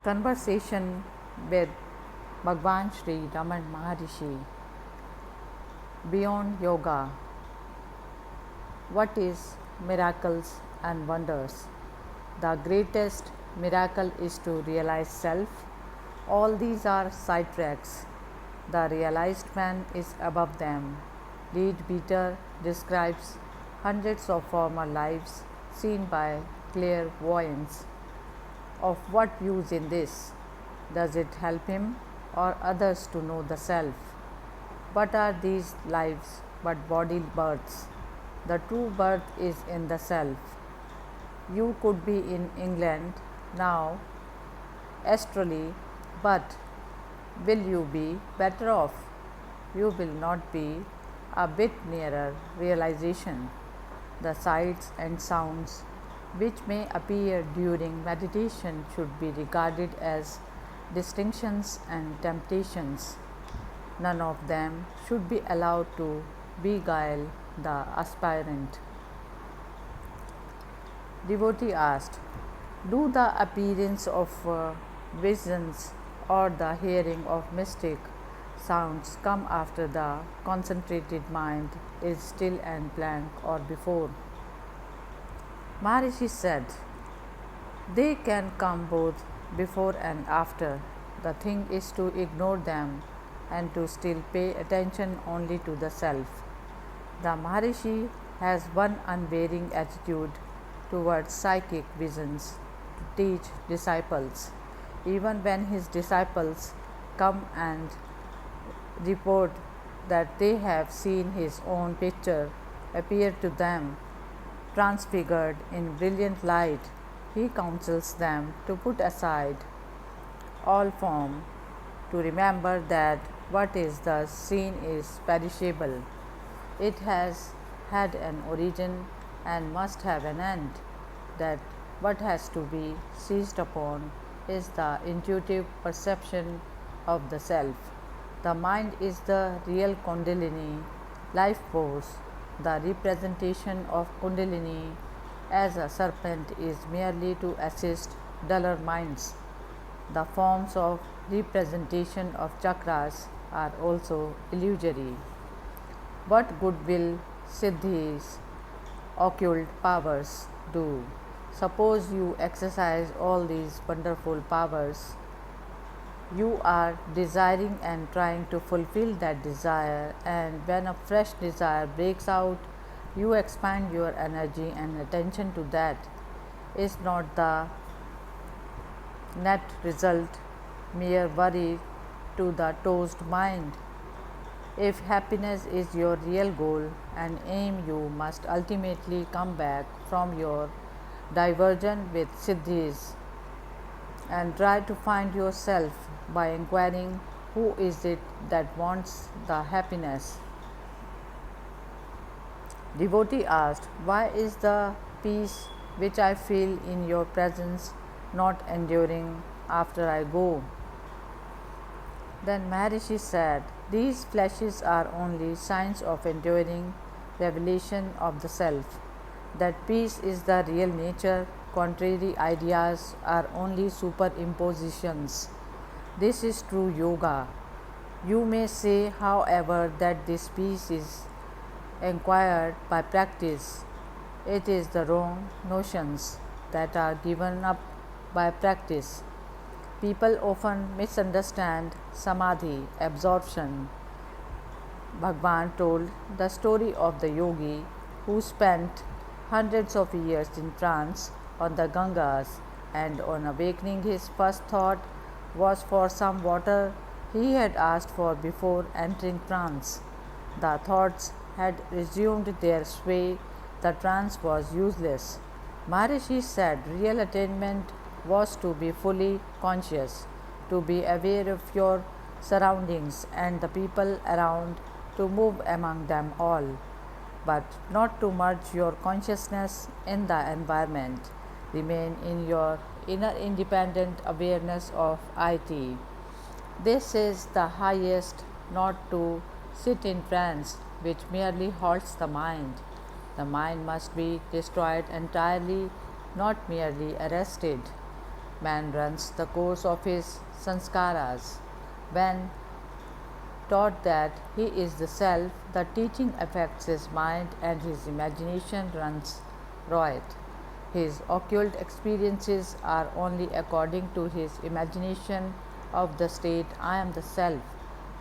Conversation with Bhagwan Sri Raman Maharishi. Beyond Yoga, what is miracles and wonders? The greatest miracle is to realize self. All these are sidetracks. The realized man is above them. Leadbeater describes hundreds of former lives seen by clairvoyance. Of what use in this? Does it help him or others to know the self? What are these lives but body births? The true birth is in the self. You could be in England now, astrally, but will you be better off? You will not be a bit nearer realization. The sights and sounds which may appear during meditation should be regarded as distinctions and temptations. None of them should be allowed to beguile the aspirant. Devotee asked, do the appearance of visions or the hearing of mystic sounds come after the concentrated mind is still and blank or before? Maharishi said, they can come both before and after. The thing is to ignore them and to still pay attention only to the self. The Maharishi has one unvarying attitude towards psychic visions to teach disciples. Even when his disciples come and report that they have seen his own picture appear to them, transfigured in brilliant light, he counsels them to put aside all form, to remember that what is thus seen is perishable. It has had an origin and must have an end. That what has to be seized upon is the intuitive perception of the self. The mind is the real Kundalini life force. The representation of Kundalini as a serpent is merely to assist duller minds. The forms of representation of chakras are also illusory. What good will siddhis, occult powers, do? Suppose you exercise all these wonderful powers. You are desiring and trying to fulfill that desire, and when a fresh desire breaks out, you expand your energy and attention to that. Is not the net result mere worry to the tossed mind? If happiness is your real goal and aim, you must ultimately come back from your diversion with siddhis and try to find yourself by inquiring who is it that wants the happiness. Devotee asked, why is the peace which I feel in your presence not enduring after I go? Then Maharishi said, these flashes are only signs of enduring revelation of the self. That peace is the real nature, contrary ideas are only superimpositions. This is true yoga. You may say, however, that this peace is acquired by practice. It is the wrong notions that are given up by practice. People often misunderstand samadhi, absorption. Bhagwan told the story of the yogi who spent hundreds of years in trance on the Gangas, and on awakening his first thought was for some water he had asked for before entering trance. The thoughts had resumed their sway, the trance was useless. Maharishi said real attainment was to be fully conscious, to be aware of your surroundings and the people around, to move among them all, but not to merge your consciousness in the environment. Remain in your inner independent awareness of it. This is the highest, not to sit in trance, which merely halts the mind. The mind must be destroyed entirely, not merely arrested. Man runs the course of his sanskaras. When taught that he is the self, the teaching affects his mind and his imagination runs riot. His occult experiences are only according to his imagination of the state I am the self.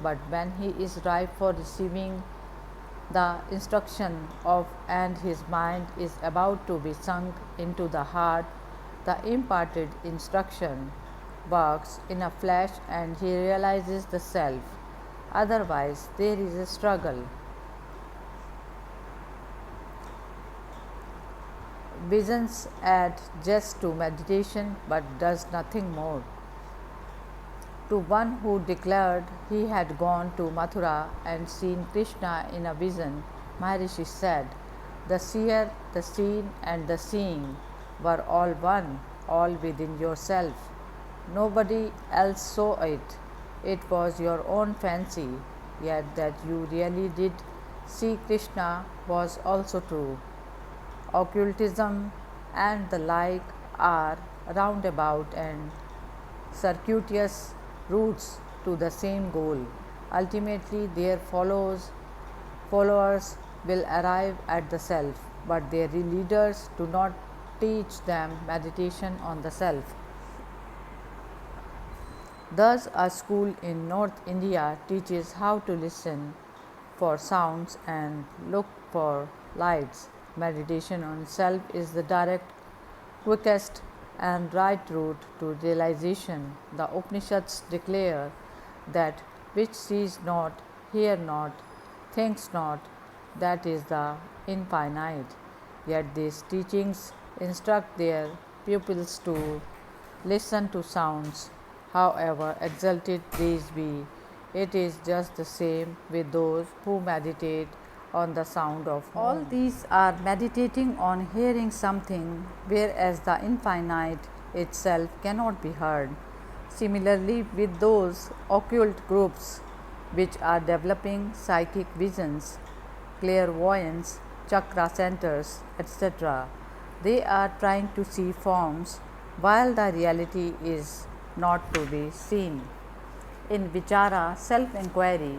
But when he is ripe for receiving the instruction of and his mind is about to be sunk into the heart, the imparted instruction works in a flash and he realizes the self. Otherwise, there is a struggle. Visions add just to meditation but does nothing more. To one who declared he had gone to Mathura and seen Krishna in a vision, Maharishi said, "The seer, the seen, and the seeing were all one, all within yourself. Nobody else saw it. It was your own fancy, yet that you really did see Krishna was also true. Occultism and the like are roundabout and circuitous routes to the same goal. Ultimately, their followers will arrive at the self, but their leaders do not teach them meditation on the self. Thus, a school in North India teaches how to listen for sounds and look for lights. Meditation on self is the direct, quickest, and right route to realization. The Upanishads declare that which sees not, hears not, thinks not, that is the infinite. Yet these teachings instruct their pupils to listen to sounds, however exalted these be. It is just the same with those who meditate on the sound of home. All these are meditating on hearing something, whereas the infinite itself cannot be heard. Similarly, with those occult groups which are developing psychic visions, clairvoyance, chakra centers, etc., they are trying to see forms while the reality is not to be seen. In Vichara, self inquiry,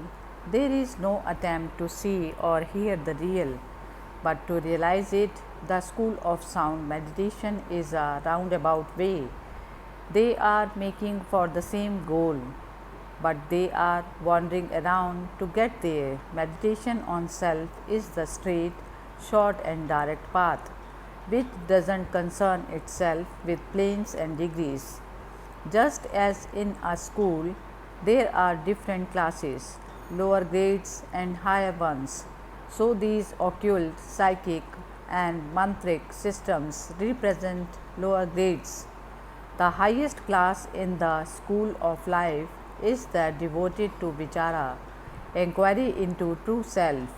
there is no attempt to see or hear the real, but to realize it. The school of sound meditation is a roundabout way. They are making for the same goal, but they are wandering around to get there. Meditation on self is the straight, short, and direct path, which doesn't concern itself with planes and degrees. Just as in a school, there are different classes, lower grades and higher ones. So these occult, psychic, and mantric systems represent lower grades. The highest class in the school of life is that devoted to vichara, inquiry into true self.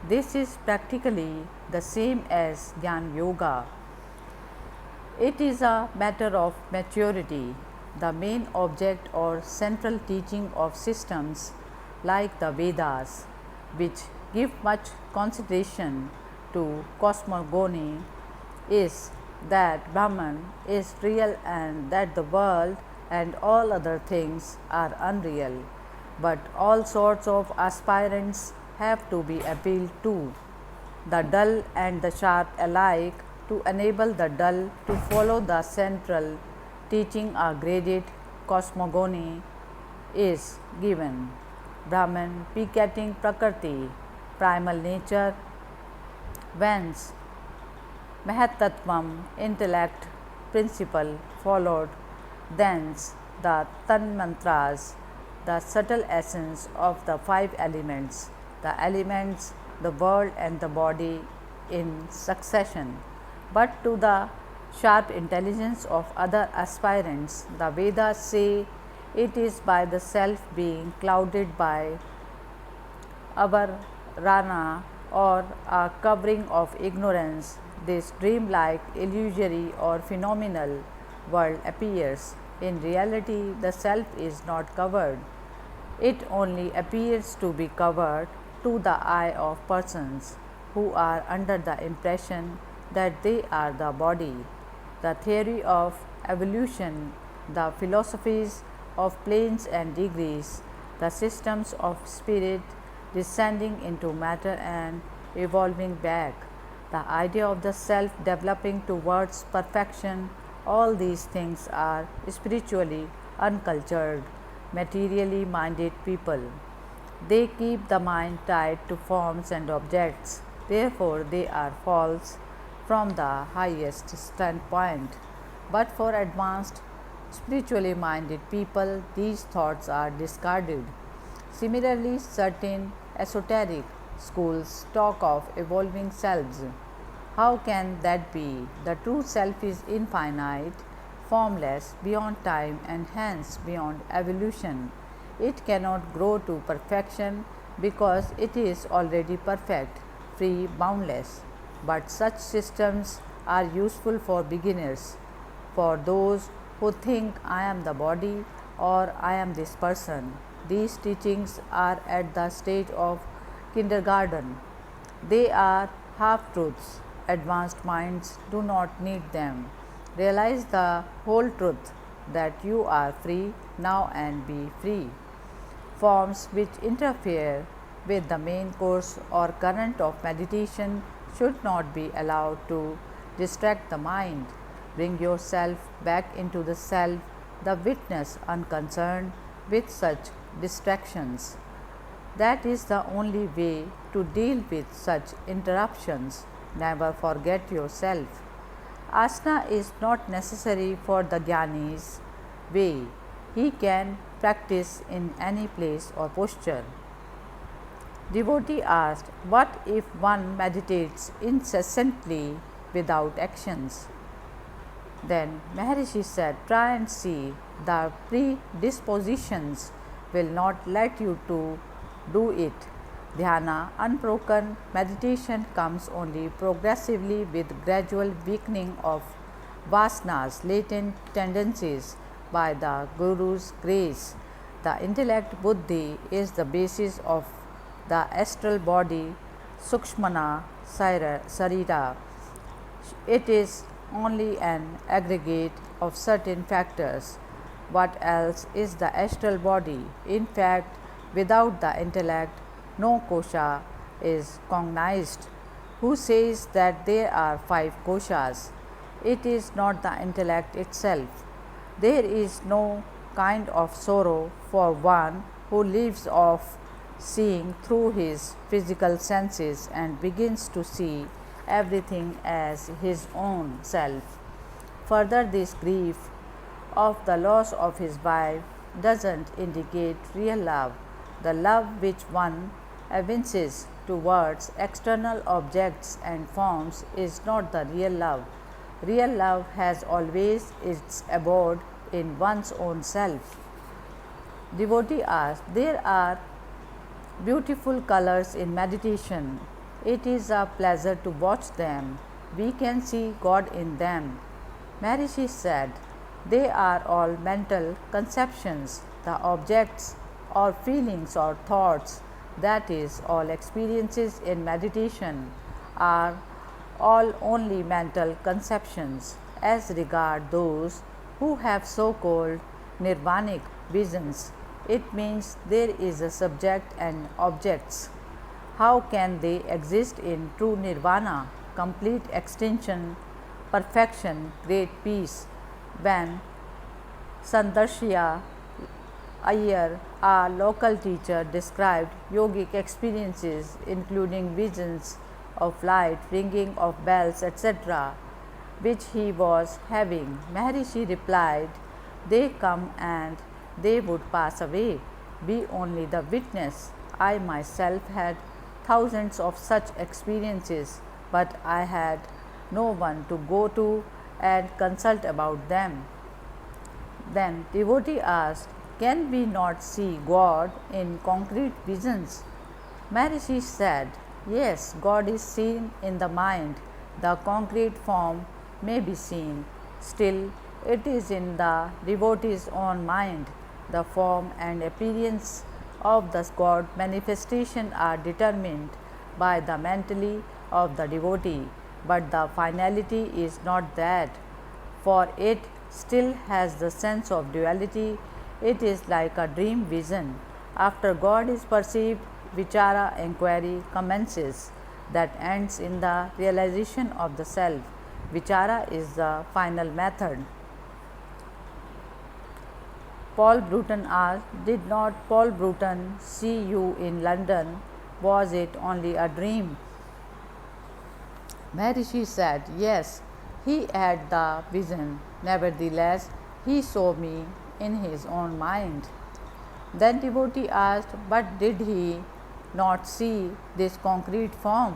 This is practically the same as Jnana Yoga. It is a matter of maturity. The main object or central teaching of systems like the Vedas, which give much consideration to cosmogony, is that Brahman is real and that the world and all other things are unreal. But all sorts of aspirants have to be appealed to, the dull and the sharp alike, to enable the dull to follow the central teaching. A graded cosmogony is given. Brahman begetting Prakriti, primal nature, whence Mahatattvam, intellect, principle, followed, thence the Tanmantras, the subtle essence of the five elements, the elements, the world, and the body in succession. But to the sharp intelligence of other aspirants, the Vedas say it is by the self being clouded by avarana or a covering of ignorance, this dream-like, illusory or phenomenal world appears. In reality, the self is not covered. It only appears to be covered to the eye of persons who are under the impression that they are the body. The theory of evolution the philosophies of planes and degrees, the systems of spirit descending into matter and evolving back, the idea of the self developing towards perfection, all these things are spiritually uncultured, materially minded people. They keep the mind tied to forms and objects, therefore, they are false from the highest standpoint. But for advanced, spiritually minded people, these thoughts are discarded. Similarly, certain esoteric schools talk of evolving selves. How can that be? The true self is infinite, formless, beyond time, and hence beyond evolution. It cannot grow to perfection because it is already perfect, free, boundless. But such systems are useful for beginners, for those who think I am the body or I am this person. These teachings are at the stage of kindergarten. They are half truths. Advanced minds do not need them. Realize the whole truth that you are free now and be free. Forms which interfere with the main course or current of meditation should not be allowed to distract the mind. Bring yourself back into the self, the witness unconcerned with such distractions. That is the only way to deal with such interruptions. Never forget yourself. Asana is not necessary for the Jnani's way. He can practice in any place or posture. Devotee asked, what if one meditates incessantly without actions? Then Maharishi said, try and see. The predispositions will not let you to do it. Dhyana, unbroken meditation, comes only progressively with gradual weakening of vasanas, latent tendencies, by the Guru's grace. The intellect buddhi is the basis of the astral body, Sukshmana Sarira. It is only an aggregate of certain factors. What else is the astral body? In fact, without the intellect, no kosha is cognized. Who says that there are 5 koshas? It is not the intellect itself. There is no kind of sorrow for one who leaves off seeing through his physical senses and begins to see everything as his own self. Further, this grief of the loss of his wife doesn't indicate real love. The love which one evinces towards external objects and forms is not the real love. Real love has always its abode in one's own self. Devotee asked, there are beautiful colors in meditation. It is a pleasure to watch them. We can see God in them. Maharishi said, they are all mental conceptions. The objects or feelings or thoughts, that is, all experiences in meditation, are all only mental conceptions. As regard those who have so-called nirvanic visions, it means there is a subject and objects. How can they exist in true nirvana, complete extinction, perfection, great peace, when Sandarshiya Iyer, a local teacher, described yogic experiences including visions of light, ringing of bells, etc., which he was having? Maharishi replied, they come and they would pass away. Be only the witness. I myself had thousands of such experiences, but I had no one to go to and consult about them. Then devotee asked, can we not see God in concrete visions? Maharishi said, yes, God is seen in the mind. The concrete form may be seen. Still, it is in the devotee's own mind. The form and appearance of the God manifestation are determined by the mentality of the devotee, but the finality is not that. For it still has the sense of duality. It is like a dream vision. After God is perceived, vichara inquiry commences that ends in the realization of the self. Vichara is the final method. Paul Bruton asked, "Did not Paul Bruton see you in London? Was it only a dream?" Maharishi said, "Yes, he had the vision. Nevertheless, he saw me in his own mind." Then devotee asked, "But did he not see this concrete form?"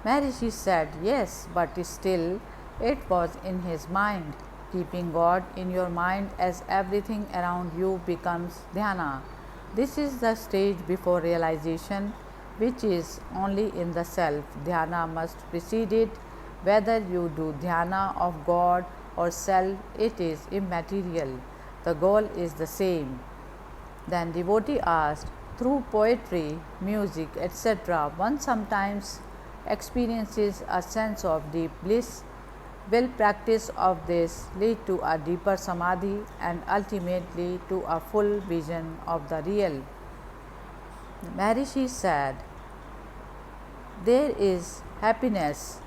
Maharishi said, "Yes, but still it was in his mind." Keeping God in your mind as everything around you becomes dhyana. This is the stage before realization, which is only in the self. Dhyana must precede it. Whether you do dhyana of God or self, it is immaterial. The goal is the same. Then devotee asked, "Through poetry, music, etc., one sometimes experiences a sense of deep bliss. Will practice of this lead to a deeper samadhi and ultimately to a full vision of the real?" Maharishi said, "There is happiness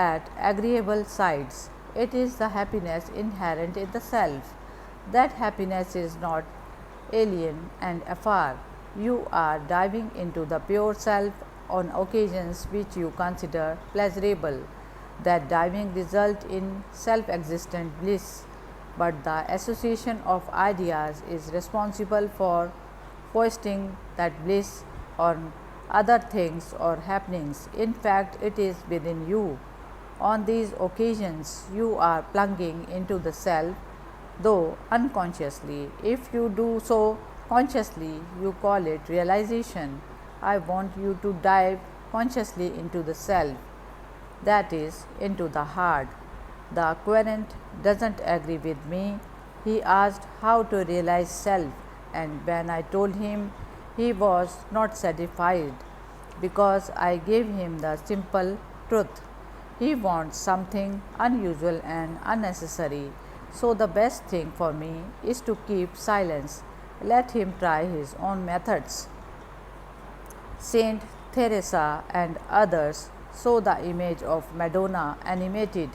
at agreeable sides. It is the happiness inherent in the self. That happiness is not alien and afar. You are diving into the pure self on occasions which you consider pleasurable. That diving results in self-existent bliss, but the association of ideas is responsible for foisting that bliss on other things or happenings. In fact, it is within you. On these occasions, you are plunging into the self, though unconsciously. If you do so consciously, you call it realization. I want you to dive consciously into the self, that is, into the heart." The querent doesn't agree with me. He asked how to realize self, and when I told him, he was not satisfied because I gave him the simple truth. He wants something unusual and unnecessary. So the best thing for me is to keep silence. Let him try his own methods. Saint Teresa and others saw the image of Madonna animated.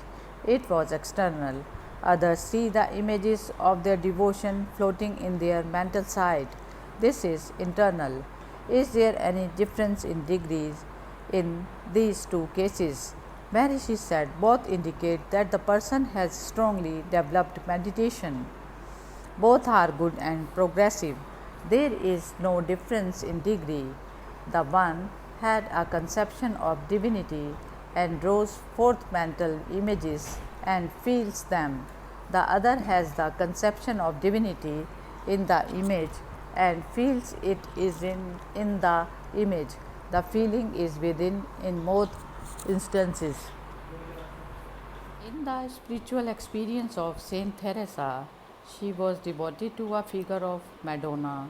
It was external. Others see the images of their devotion floating in their mental side. This is internal. Is there any difference in degrees in these two cases? Maharishi said, "Both indicate that the person has strongly developed meditation. Both are good and progressive. There is no difference in degree. The one had a conception of divinity and draws forth mental images and feels them. The other has the conception of divinity in the image and feels it is in the image. The feeling is within in both instances." In the spiritual experience of Saint Teresa, she was devoted to a figure of Madonna,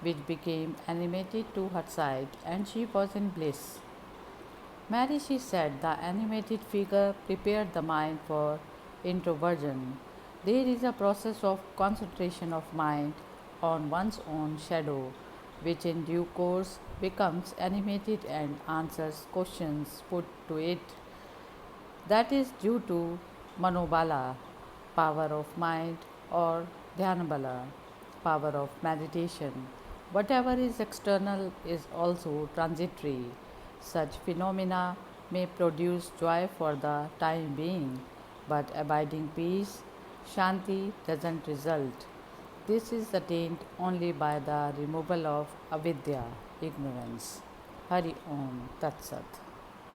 which became animated to her sight, and she was in bliss. Maharishi said the animated figure prepared the mind for introversion. There is a process of concentration of mind on one's own shadow, which in due course becomes animated and answers questions put to it. That is due to manobala, power of mind, or dhyanabala, power of meditation. Whatever is external is also transitory. Such phenomena may produce joy for the time being, but abiding peace, shanti, doesn't result. This is attained only by the removal of avidya, ignorance. Hari Om Tat Sat.